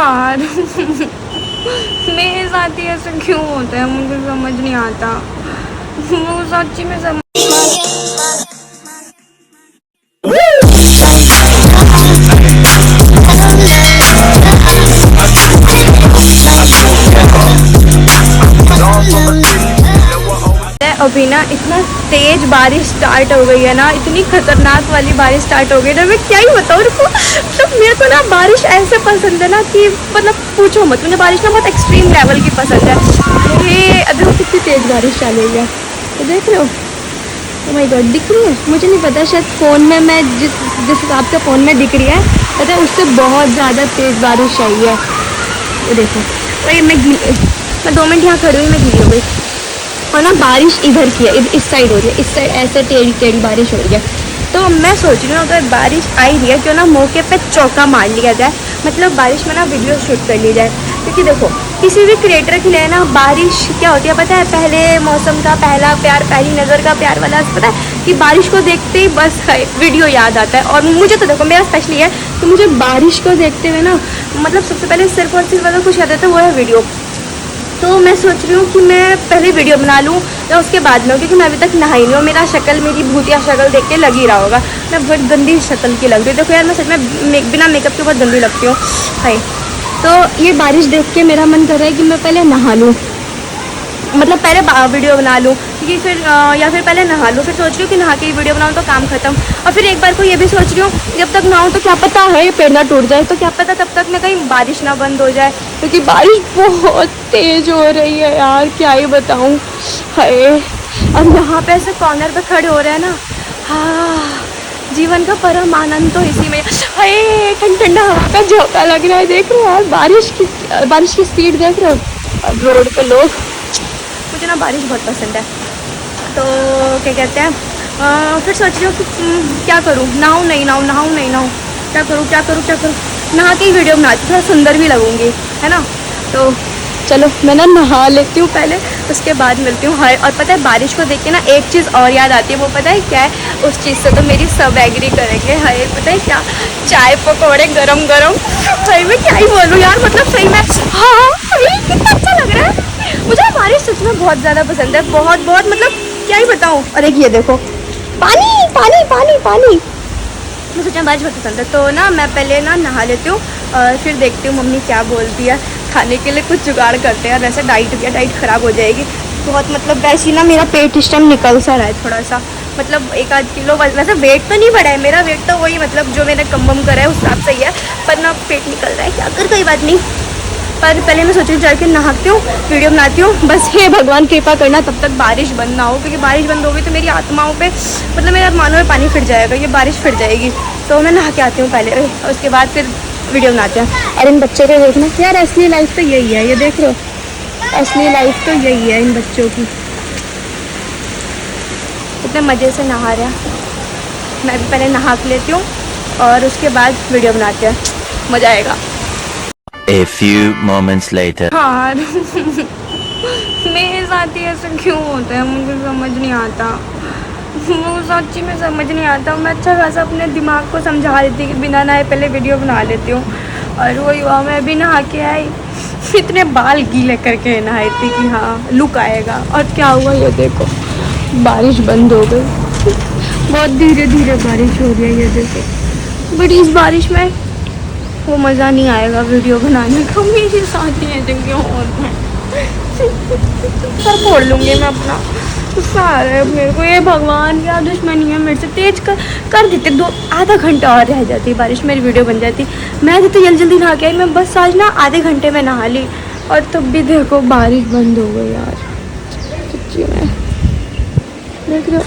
यार मेरे साथ ही ऐसा क्यों होता है, मुझे समझ नहीं आता। वो सच्ची में समझ अभी ना इतना तेज बारिश स्टार्ट हो गई है ना, इतनी खतरनाक वाली बारिश स्टार्ट हो गई ना, मैं क्या ही बताऊँ उनको। तो मेरे को ना बारिश ऐसे पसंद है ना कि मतलब पूछो मत, मुझे बारिश ना बहुत एक्सट्रीम लेवल की पसंद है। ये अभी कितनी तेज बारिश चालू हुई है, तो देख रहे हो। ओ माय गॉड, दिख रही है? मुझे नहीं पता, शायद फ़ोन में मैं जिस हिसाब से फ़ोन में दिख रही है पता है उससे बहुत ज़्यादा तेज़ बारिश आई है। ये देखो, वही मैं 2 मिनट यहाँ खड़ी हुई, मैं गीली हो गई। और ना बारिश इधर की है, इस साइड हो रही है, इस साइड ऐसे टेढ़ी टेढ़ी बारिश हो रही है। तो मैं सोच रही हूँ अगर बारिश आई रही है क्यों ना मौके पे चौका मार लिया जाए, मतलब बारिश में ना वीडियो शूट कर ली जाए। क्योंकि देखो किसी भी क्रिएटर के लिए ना बारिश क्या होती है पता है, पहले मौसम का पहला प्यार, पहली नज़र का प्यार वाला पता है कि बारिश को देखते ही बस वीडियो याद आता है। और मुझे तो देखो मेरा स्पेशली है कि मुझे बारिश को देखते हुए ना मतलब सबसे पहले सिर्फ और सिर्फ अगर कुछ याद आता है वो है वीडियो। तो मैं सोच रही हूँ कि मैं पहले वीडियो बना लूँ या उसके बाद में, क्योंकि मैं अभी तक नहाई नहीं हूँ। मेरा शक्ल, मेरी भूतिया शक्ल देख के लग ही रहा होगा मैं बहुत गंदी शक्ल की लग रही हूँ। देखो यार मैं सच में बिना मेकअप के बहुत गंदी लगती हूँ भाई। तो ये बारिश देख के मेरा मन कर रहा है कि मैं पहले नहा लूँ, मतलब पहले वीडियो बना लूँ, क्योंकि फिर या फिर पहले नहा लूँ। फिर सोच रही हूँ कि नहा के ही वीडियो बनाऊँ तो काम खत्म। और फिर एक बार को ये भी सोच रही हूँ जब तक नहाऊँ तो क्या पता है ये पेड़ ना टूट जाए, तो क्या पता तब तक में कहीं बारिश ना बंद हो जाए, क्योंकि बारिश बहुत तेज़ हो रही है यार, क्या ही बताऊँ। हाय, अब यहाँ पे ऐसे कॉर्नर पे खड़े हो रहे हैं ना, हाँ जीवन का परम आनंद तो इसी में। हाय ठंड ठंडा हवा का झोंका लग रहा है, देख रहे हो यार बारिश की स्पीड देख रहे हो। अब रोड पे लोग, मुझे ना बारिश बहुत पसंद है। तो क्या कहते हैं फिर सोच रही हूँ कि क्या करूँ, नहाऊँ नहीं नहाऊँ, नहाऊँ नहीं नहाऊँ, क्या करूँ क्या करूँ क्या करूँ। नहा के ही वीडियो बनाती, थोड़ा सुंदर भी लगूंगी, है ना। तो चलो मैं ना नहा लेती हूँ पहले, उसके बाद मिलती हूँ। हाय, और पता है बारिश को देख के ना एक चीज़ और याद आती है, वो पता है क्या है, उस चीज़ से तो मेरी सब एग्री करेंगे। हाय पता है क्या, चाय पकौड़े गरम गरम। भाई मैं क्या ही बोलूँ यार, मतलब सही में हाँ कितना अच्छा लग रहा है। मुझे बारिश सच में बहुत ज़्यादा पसंद है, बहुत बहुत, मतलब क्या ही बताऊँ। अरे ये देखो पानी पानी पानी पानी, मुझे सच में बारिश बहुत पसंद है। तो ना मैं पहले ना नहा लेती हूँ और फिर देखती हूँ मम्मी क्या बोलती है। खाने के लिए कुछ जुगाड़ करते हैं, वैसे डाइट ख़राब हो जाएगी बहुत, मतलब वैसे ही ना मेरा पेट इस टाइम निकल सा रहा है थोड़ा सा, मतलब 1-8 किलो। वैसे वेट तो नहीं बढ़ा है मेरा, वेट तो वही मतलब जो मैंने कम बम करा है उस हिसाब से ही है, पर ना पेट निकल रहा है, क्या कर कोई बात नहीं। पर पहले मैं सोच रही हूँ जाके नहाती हूँ, वीडियो बनाती हूँ, बस हे भगवान कृपा करना तब तक बारिश बंद ना हो, क्योंकि बारिश बंद होगी तो मेरी आत्माओं पे, मतलब मेरे आत्माओं में पानी फिर जाएगा, ये बारिश फिर जाएगी। तो मैं नहा के आती हूँ पहले, उसके बाद फिर वीडियो बनाते हैं। और इन बच्चों को देखना यार, असली लाइफ तो यही है, ये देख लो, असली लाइफ तो यही है इन बच्चों की, इतने मज़े से नहा रहे हैं। मैं भी पहले नहा के लेती हूँ और उसके बाद वीडियो बनाते हैं, मज़ा आएगा। A few moments later. हाँ मेरे साथ ही ऐसा क्यों होता है, मुझे समझ नहीं आता। वो सच्ची में समझ नहीं आता। मैं अच्छा खासा अपने दिमाग को समझा देती कि बिना नहाए पहले वीडियो बना लेती हूँ, और वही हुआ, मैं भी नहा के आई, इतने बाल गीले करके नहाई थी कि हाँ लुक आएगा। और क्या हुआ ये देखो, बारिश बंद हो गई, बहुत धीरे धीरे बारिश हो रही है ये देखो। बट इस बारिश में वो मज़ा नहीं आएगा वीडियो बनाने का, मेरे साथ ही ऐसे क्यों होता है। सर फोड़ लूँगी मैं अपना, सारे मेरे को ये भगवान क्या दुश्मनी है मेरे से। तेज कर देते, आधा घंटा और रह जाती बारिश, मेरी वीडियो बन जाती। मैं तो जल्दी जल्दी नहा के आई, मैं बस आज ना आधे घंटे में नहा ली, और तब भी देखो बारिश बंद हो गई यार, सच्ची में देख रहे हो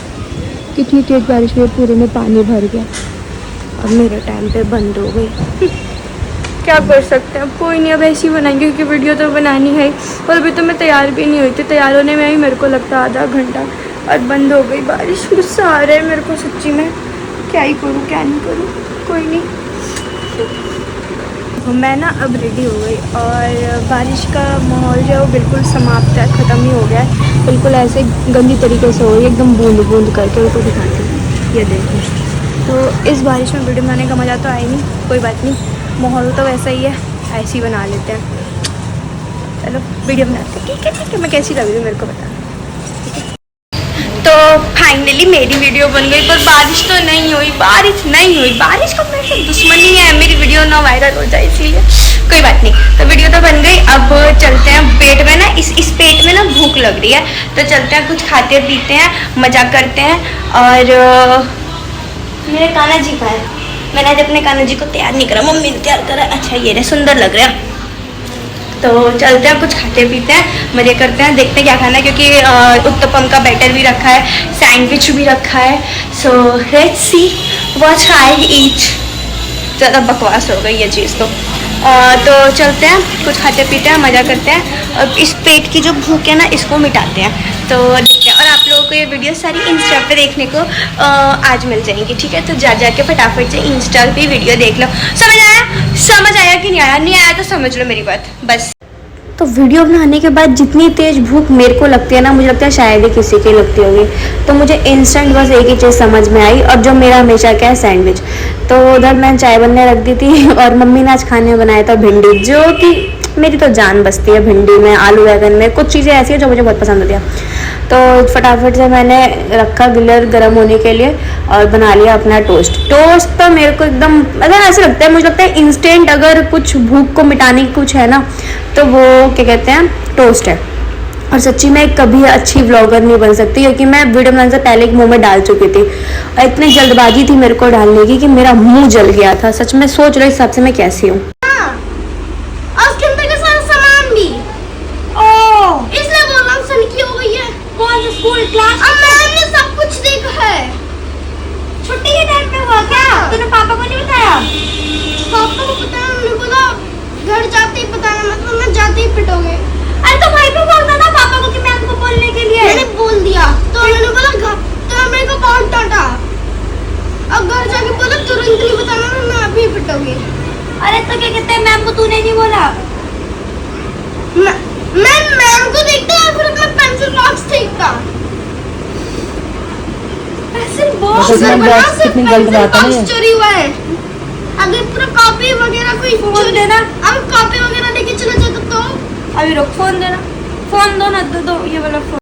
कितनी तेज बारिश में पूरे में पानी भर गया, और मेरे टाइम पे बंद हो गई। क्या कर सकते हैं, अब कोई नहीं, अब ऐसी बनाएंगे क्योंकि वीडियो तो बनानी है। और अभी तो मैं तैयार भी नहीं हुई थी, तैयार होने में ही मेरे को लगता आधा घंटा, और बंद हो गई बारिश। गुस्सा आ रहा है मेरे को सच्ची में, क्या ही करूँ क्या नहीं करूँ, कोई नहीं। मैं ना अब रेडी हो गई, और बारिश का माहौल जो है वो बिल्कुल समाप्त है, ख़त्म ही हो गया है, बिल्कुल ऐसे गंदी तरीके से हो रही है, एकदम बूंद बूंद करके। उसको दिखाती हूँ, ये देखो। तो इस बारिश में वीडियो बनाने का मज़ा तो आया नहीं, कोई बात नहीं, माहौल तो वैसा ही है, ऐसे ही बना लेते हैं। चलो वीडियो बनाते हैं। ठीक है, मैं कैसी लग रही हूँ मेरे को बता। तो फाइनली मेरी वीडियो बन गई, पर बारिश तो नहीं हुई, बारिश का मेरे से दुश्मनी है, मेरी वीडियो ना वायरल हो जाए इसलिए। कोई बात नहीं, तो वीडियो तो बन गई। अब चलते हैं पेट में ना, इस पेट में ना भूख लग रही है, तो चलते हैं कुछ खाते पीते हैं, मजा करते हैं। और मेरे कान्हा जी का है, मैंने आज अपने कान्हा जी को तैयार नहीं करा, मम्मी ने तैयार करा। अच्छा ये रहे, सुंदर लग रहे हैं। तो चलते हैं कुछ खाते पीते हैं, मजे करते हैं, देखते हैं क्या खाना है, क्योंकि उत्तपम का बैटर भी रखा है, सैंडविच भी रखा है। So let's see what I eat. ज़्यादा बकवास हो गई ये चीज़ तो चलते हैं कुछ खाते पीते हैं, मज़ा करते हैं, और इस पेट की जो भूख है ना इसको मिटाते हैं। तो देखते हैं, और आप लोगों को ये वीडियो सारी इंस्टा पे देखने को आज मिल जाएंगी, ठीक है। तो जाके फटाफट से इंस्टा पे वीडियो देख लो। समझ आया कि नहीं आया? नहीं आया तो समझ लो मेरी बात बस। तो वीडियो बनाने के बाद जितनी तेज़ भूख मेरे को लगती है ना, मुझे लगता है शायद ही किसी की लगती होगी। तो मुझे इंस्टेंट बस एक ही चीज़ समझ में आई, और जो मेरा हमेशा क्या है, सैंडविच। तो उधर मैंने चाय बनने रख दी थी, और मम्मी ने आज खाने में बनाया था भिंडी, जो कि मेरी तो जान बसती है भिंडी में, आलू बैगन में, कुछ चीज़ें ऐसी हैं जो मुझे बहुत पसंद होती है। तो फटाफट से मैंने रखा गिलर गर्म होने के लिए, और बना लिया अपना टोस्ट। तो मेरे को एकदम मतलब ऐसे लगता है, मुझे लगता है इंस्टेंट अगर कुछ भूख को मिटाने की कुछ है ना, तो वो क्या कहते हैं, टोस्ट है। और सच्ची में कभी अच्छी व्लॉगर नहीं बन सकती, क्योंकि मैं वीडियो बनाने से पहले एक मुंह में डाल चुकी थी, और इतनी जल्दबाजी थी मेरे को डालने की कि मेरा मुंह जल गया था। सच में सोच रहे हिसाब से मैं कैसी हूँ। स्कूल क्लास मैंने सब कुछ देखा है। छुट्टी के टाइम पे हुआ क्या? तूने पापा को नहीं बताया? पापा को बताया, उन्होंने बोला घर जाते ही बताना, मतलब मैं जाते ही पिटोगे। अरे तो भाई पे बोलता ना पापा को कि मैम को बोलने के लिए। मैंने बोल दिया, तो उन्होंने बोला तो मेरे को बहुत डांटा। अब घर जाके बोला तुरंत नहीं बताना, मैं अभी पिटोगे। अरे तो क्या कहते हैं, मैम को तूने नहीं बोला? मैं मैम को देखता और फिर अपना पेंसिल बॉक्स देखता। पेंसिल बॉक्स कितनी गलत बात है, चोरी हुआ है। अगर पूरा कॉपी वगैरह कोई फोन देना, हम कॉपी वगैरह लेके चले जाते तो। अभी रुक, फोन देना, फोन दो ना, दो ये वाला फोन।